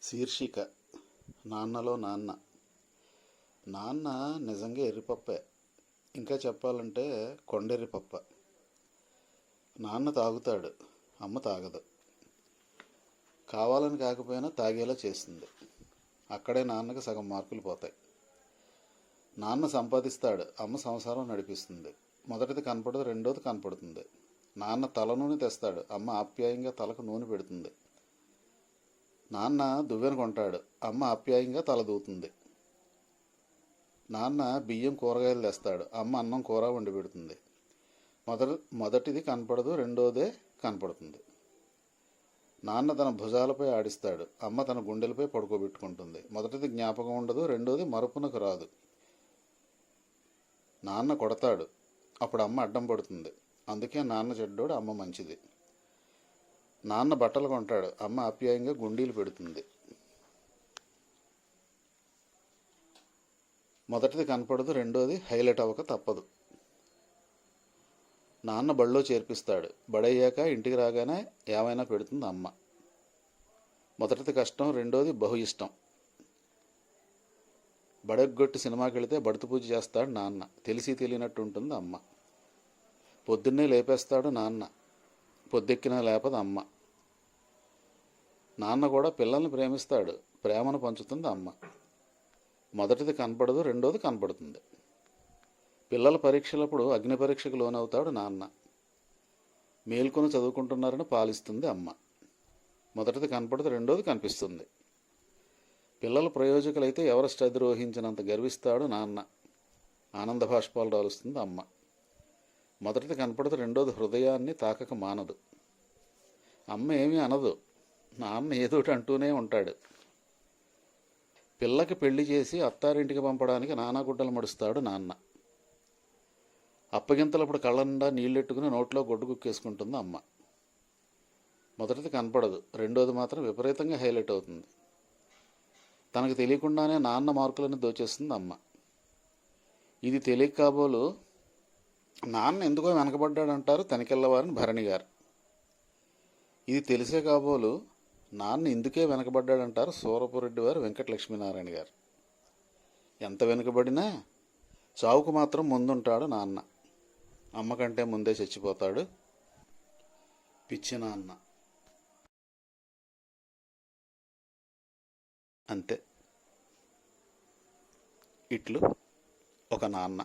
శీర్షిక నాన్నలో నాన్న. నాన్న నిజంగా ఎర్రిపప్పే. ఇంకా చెప్పాలంటే కొండెర్రిపప్ప. నాన్న తాగుతాడు, అమ్మ తాగదు. కావాలని కాకపోయినా తాగేలా చేస్తుంది. అక్కడే నాన్నకి సగం మార్కులు పోతాయి. నాన్న సంపాదిస్తాడు, అమ్మ సంసారం నడిపిస్తుంది. మొదటిది కనపడదు, రెండోది కనపడుతుంది. నాన్న తల నూనె తెస్తాడు, అమ్మ ఆప్యాయంగా తలకు నూనె పెడుతుంది. నాన్న దువ్వెన కొంటాడు, అమ్మ ఆప్యాయంగా తల దూతుంది. నాన్న బియ్యం కూరగాయలు తెస్తాడు, అమ్మ అన్నం కూర వండి పెడుతుంది. మొదటిది కనపడదు, రెండోదే కనపడుతుంది. నాన్న తన భుజాలపై ఆడిస్తాడు, అమ్మ తన గుండెలపై పడుకోబెట్టుకుంటుంది. మొదటిది జ్ఞాపకం ఉండదు, రెండోది మరుపునకు రాదు. నాన్న కొడతాడు, అప్పుడు అమ్మ అడ్డం పడుతుంది. అందుకే నాన్న చెడ్డోడు, అమ్మ మంచిది. నాన్న బట్టలు కొంటాడు, అమ్మ ఆప్యాయంగా గుండీలు పెడుతుంది. మొదటిది కనపడదు, రెండోది హైలైట్ అవ్వక తప్పదు. నాన్న బడిలో చేర్పిస్తాడు, బడయ్యాక ఇంటికి రాగానే ఏమైనా పెడుతుంది అమ్మ. మొదటిది కష్టం, రెండోది బహు ఇష్టం. బడెగ్గొట్టి సినిమాకి వెళితే బడుతు పూజ చేస్తాడు నాన్న, తెలిసి తెలియనట్టు ఉంటుంది అమ్మ. పొద్దున్నే లేపేస్తాడు నాన్న, పొద్దెక్కినా లేపదు అమ్మ. నాన్న కూడా పిల్లల్ని ప్రేమిస్తాడు, ప్రేమను పంచుతుంది అమ్మ. మొదటిది కనపడదు, రెండోది కనపడుతుంది. పిల్లల పరీక్షలప్పుడు అగ్ని పరీక్షకు లోనవుతాడు నాన్న. మేల్కొని చదువుకుంటున్నారని పాలిస్తుంది అమ్మ. మొదటిది కనపడదు, రెండోది కనిపిస్తుంది. పిల్లలు ప్రయోజకులైతే ఎవరెస్ట్ అధిరోహించినంత గర్విస్తాడు నాన్న. ఆనంద భాష్పాలు రాలుస్తుంది అమ్మ. మొదటిది కనపడదు, రెండోది హృదయాన్ని తాకక మానదు. అమ్మ ఏమీ అనదు, నాన్న ఏదోటి అంటూనే ఉంటాడు. పిల్లకి పెళ్లి చేసి అత్తారింటికి పంపడానికి నానాగుడ్డలు మడుస్తాడు నాన్న. అప్పగింతలప్పుడు కళ్ళ నిండా నీళ్ళెట్టుకుని నోట్లో గొడ్డు కుక్కేసుకుంటుంది అమ్మ. మొదటిది కనపడదు, రెండోది మాత్రం విపరీతంగా హైలైట్ అవుతుంది. తనకు తెలియకుండానే నాన్న మార్కులను దోచేస్తుంది అమ్మ. ఇది తెలియక కాబోలు నాన్న ఎందుకో వెనకబడ్డాడంటారు తనికెళ్ళవారిని భరణి గారు. ఇది తెలిసే కాబోలు నాన్న ఇందుకే వెనకబడ్డాడంటారు సూరపురెడ్డి వారు వెంకటలక్ష్మీనారాయణ గారు. ఎంత వెనుకబడినా చావుకు మాత్రం ముందుంటాడు నాన్న. అమ్మ కంటే ముందే చచ్చిపోతాడు పిచ్చి నాన్న. అంతే. ఇట్లు ఒక నాన్న.